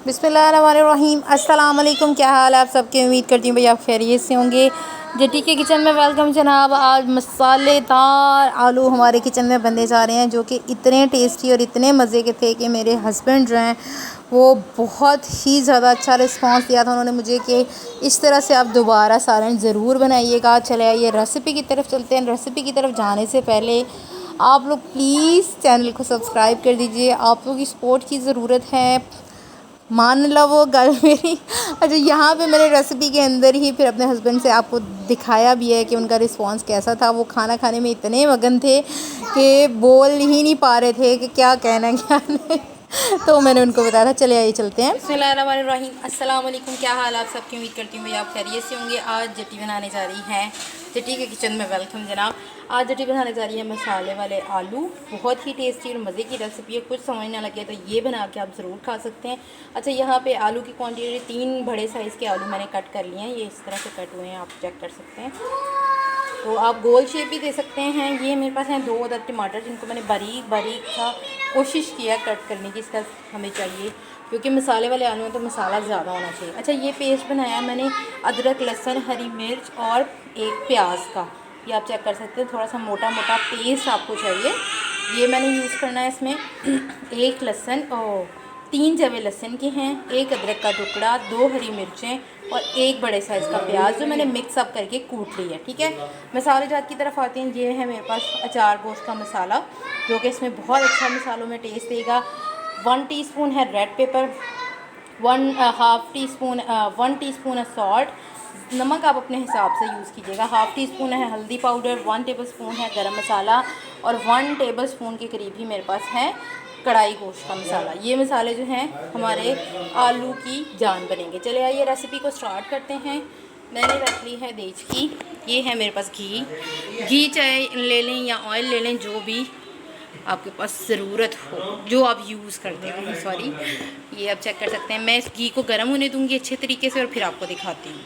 बिस्मिल्लाहिर्रहमानिर्रहीम। अस्सलाम वालेकुम। क्या हाल है आप सबके? उम्मीद करती हूँ भाई आप खैरियत से होंगे। जेटी के किचन में वेलकम जनाब। आज मसालेदार आलू हमारे किचन में बनने जा रहे हैं, जो कि इतने टेस्टी और इतने मज़े के थे कि मेरे हस्बैंड जो हैं वो बहुत ही ज़्यादा अच्छा रिस्पांस दिया था उन्होंने मुझे कि इस तरह से आप दोबारा सालन ज़रूर बनाइएगा। चले आइए रेसिपी की तरफ चलते हैं। रेसिपी की तरफ जाने से पहले आप लोग प्लीज़ चैनल को सब्सक्राइब कर दीजिए। आप लोग की सपोर्ट की ज़रूरत है, मान लो वो गल मेरी। अच्छा, यहाँ पे मैंने रेसिपी के अंदर ही फिर अपने हस्बैंड से आपको दिखाया भी है कि उनका रिस्पांस कैसा था। वो खाना खाने में इतने मगन थे कि बोल ही नहीं पा रहे थे कि क्या कहना है क्या नहीं। तो मैंने उनको बताया था। चले आइए चलते हैं। बिस्मिल्लाहिर्रहमानिर्रहीम। अस्सलाम वालेकुम। क्या हाल आप सबकी? उम्मीद करती हूँ भाई आप खैरियत से होंगे। आज जटी बनाने जा रही हैं। जटी के किचन में वेलकम जनाब। आज जटी बनाने जा रही है मसाले वाले आलू। बहुत ही टेस्टी और मज़े की रेसिपी है। कुछ समझ ना लगे तो ये बना के आप ज़रूर खा सकते हैं। अच्छा, यहाँ पे आलू की क्वांटिटी 3 बड़े साइज़ के आलू मैंने कट कर लिए हैं। ये इस तरह से कट हुए हैं, आप चेक कर सकते हैं। तो आप गोल शेप भी दे सकते हैं। ये मेरे पास हैं 2 अदद टमाटर, जिनको मैंने बारीक बारीक सा कोशिश किया कट करने की। इसका हमें चाहिए क्योंकि मसाले वाले आलू हैं तो मसाला ज़्यादा होना चाहिए। अच्छा, ये पेस्ट बनाया मैंने अदरक, लहसुन, हरी मिर्च और एक प्याज का। ये आप चेक कर सकते हैं। थोड़ा सा मोटा मोटा पेस्ट आपको चाहिए। ये मैंने यूज़ करना है इसमें। एक लहसुन और 3 जवे लहसुन के हैं, 1 अदरक का टुकड़ा, 2 हरी मिर्चें और 1 बड़े साइज़ का प्याज, जो मैंने मिक्स अप करके कूट लिया है। ठीक है, मसाले जात की तरफ आते हैं। ये है मेरे पास अचार गोश्त का मसाला, जो कि इसमें बहुत अच्छा मसालों में टेस्ट देगा। 1 टीस्पून है रेड पेपर, 1 टीस्पून है सॉल्ट। नमक आप अपने हिसाब से यूज़ कीजिएगा। 1/2 टीस्पून है हल्दी पाउडर, 1 टेबलस्पून है गरम मसाला और 1 टेबलस्पून के करीब ही मेरे पास है कढ़ाई गोश्त का मसाला। ये मसाले जो हैं हमारे आलू की जान बनेंगे। चले आइए रेसिपी को स्टार्ट करते हैं। मैंने रख ली है देचकी। ये है मेरे पास घी चाहे ले लें या ऑयल ले लें, जो भी आपके पास ज़रूरत हो, जो आप यूज़ करते हो। सॉरी, ये आप चेक कर सकते हैं। मैं इस घी को गर्म होने दूँगी अच्छे तरीके से और फिर आपको दिखाती हूँ।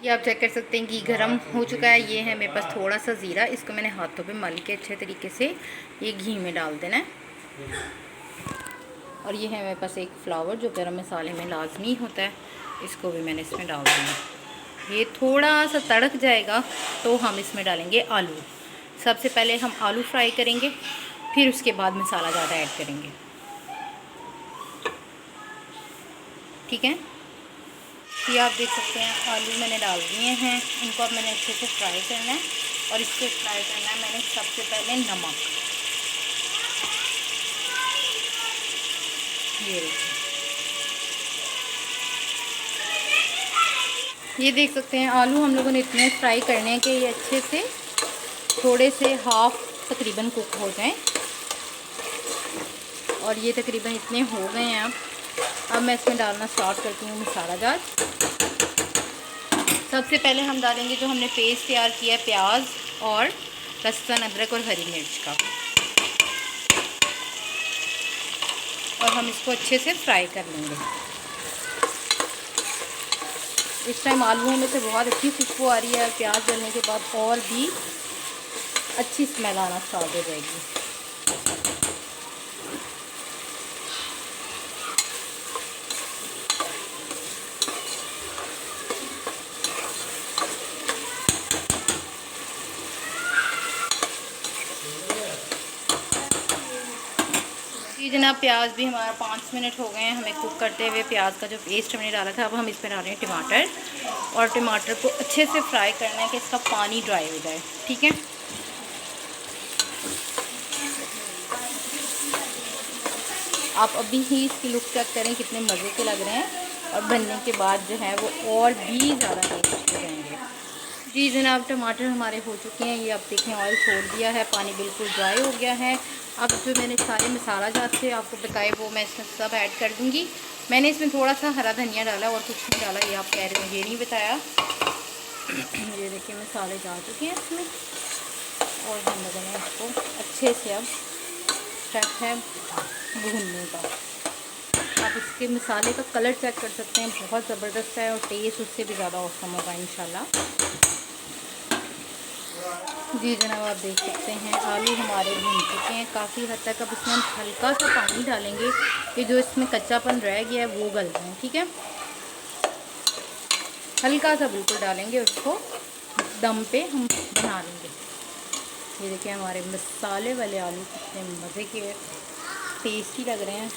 ये आप चेक कर सकते हैं घी गर्म हो चुका है। ये है मेरे पास थोड़ा सा ज़ीरा, इसको मैंने हाथों पे मल के अच्छे तरीके से ये घी में डाल देना है। और ये है मेरे पास एक फ्लावर, जो गरम मसाले में लाजमी होता है, इसको भी मैंने इसमें डाल देना। ये थोड़ा सा तड़क जाएगा तो हम इसमें डालेंगे आलू। सबसे पहले हम आलू फ्राई करेंगे, फिर उसके बाद मसाला ज़्यादा ऐड करेंगे। ठीक है, ये आप देख सकते हैं आलू मैंने डाल दिए हैं। इनको अब मैंने अच्छे से फ्राई करना है। और इसके फ्राई करना है मैंने सबसे पहले नमक। ये देखिए, ये देख सकते हैं आलू हम लोगों ने इतने फ्राई करने हैं कि ये अच्छे से थोड़े से हाफ तकरीबन कुक हो जाएं। और ये तकरीबन इतने हो गए हैं। अब मैं इसमें डालना स्टार्ट करती हूँ मसाला जात। सबसे पहले हम डालेंगे जो हमने पेस्ट तैयार किया है, प्याज और लहसुन, अदरक और हरी मिर्च का। और हम इसको अच्छे से फ्राई कर लेंगे। इस टाइम आलूओं में से बहुत अच्छी खुशबू आ रही है। प्याज डालने के बाद और भी अच्छी स्मेल आना स्टार्ट हो जाएगी। जी जनाब, प्याज भी हमारा 5 मिनट हो गए हैं हमें कुक करते हुए। प्याज का जो पेस्ट हमने डाला था, अब हम इसमें डाल रहे हैं टमाटर। और टमाटर को अच्छे से फ्राई करना है कि इसका पानी ड्राई हो जाए। ठीक है, आप अभी ही इसकी लुक चेक करें कितने मज़े के लग रहे हैं। और बनने के बाद जो है वो और भी ज़्यादा टेस्ट हो जाएंगे। जी जनाब, टमाटर हमारे हो चुके हैं। ये आप देखें ऑयल छोड़ दिया है, पानी बिल्कुल ड्राई हो गया है। अब जो मैंने सारे मसाला जात से आपको बताए वो मैं इसमें सब ऐड कर दूँगी। मैंने इसमें थोड़ा सा हरा धनिया डाला और कुछ नहीं डाला, ये आप कह रहे हो ये नहीं बताया। ये देखिए मसाले जा चुके हैं इसमें। और हम लोगों ने इसको अच्छे से अब स्टेप है भूनने का। आप इसके मसाले का कलर चेक कर सकते हैं, बहुत ज़बरदस्त है और टेस्ट उससे भी ज़्यादा औसम होगा इंशाल्लाह। जी जनाब, आप देख सकते हैं आलू हमारे भून चुके हैं काफ़ी हद तक। अब इसमें हम हल्का सा पानी डालेंगे कि जो इसमें कच्चापन रह गया है वो गल जाए। ठीक है, हल्का सा बिल्कुल डालेंगे, उसको दम पे हम बना लेंगे। ये देखिए हमारे मसाले वाले आलू कितने मज़े के टेस्टी लग रहे हैं।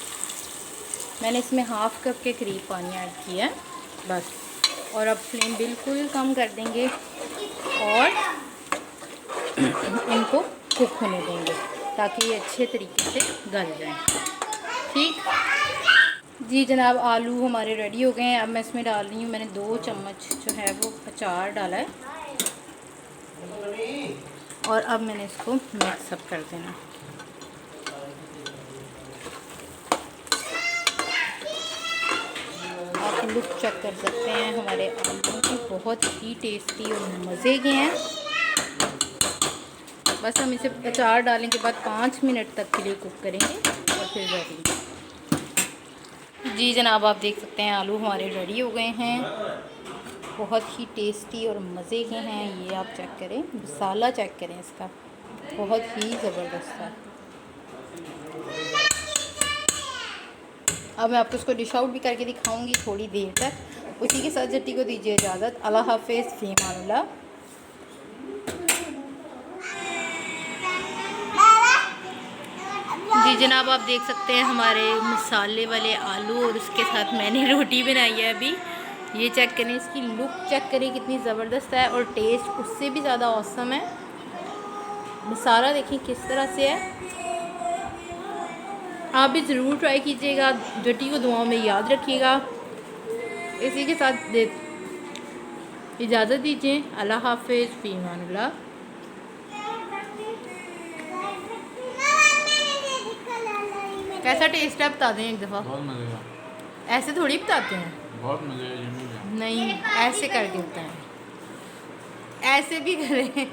मैंने इसमें हाफ़ कप के करीब पानी ऐड किया है बस। और अब फ्लेम बिल्कुल कम कर देंगे और इनको कुक होने देंगे ताकि ये अच्छे तरीके से गल जाएं। ठीक जी जनाब, आलू हमारे रेडी हो गए हैं। अब मैं इसमें डाल रही हूँ, मैंने 2 चम्मच जो है वो अचार डाला है और अब मैंने इसको मिक्सअप कर देना। आप लुक चेक कर सकते हैं हमारे आलू की, बहुत ही टेस्टी और मज़े के हैं। बस हम इसे अचार डालने के बाद 5 मिनट तक के लिए कुक करेंगे और फिर रेडी। जी जनाब, आप देख सकते हैं आलू हमारे रेडी हो गए हैं, बहुत ही टेस्टी और मज़े के हैं। ये आप चेक करें, मसाला चेक करें इसका, बहुत ही ज़बरदस्त है। अब मैं आपको इसको डिश आउट भी करके दिखाऊंगी थोड़ी देर तक। उसी के साथ जट्टी को दीजिए इजाज़त। अल्लाह हाफ़िज़, फ़ी अमानिल्लाह। जी जनाब, आप देख सकते हैं हमारे मसाले वाले आलू और उसके साथ मैंने रोटी बनाई है अभी। ये चेक करें, इसकी लुक चेक करें कितनी ज़बरदस्त है और टेस्ट उससे भी ज़्यादा औसम है। मसाला देखिए किस तरह से है। आप भी ज़रूर ट्राई कीजिएगा, जटी को दुआओं में याद रखिएगा। इसी के साथ इजाज़त दीजिए। अल्लाह हाफ़िज़, फ़ी अमानिल्लाह। कैसा टेस्ट है बता दें एक दफ़ा। बहुत मज़े का। ऐसे थोड़ी बताते हैं, बहुत मज़े का। नहीं ऐसे करके होता है, ऐसे भी करें।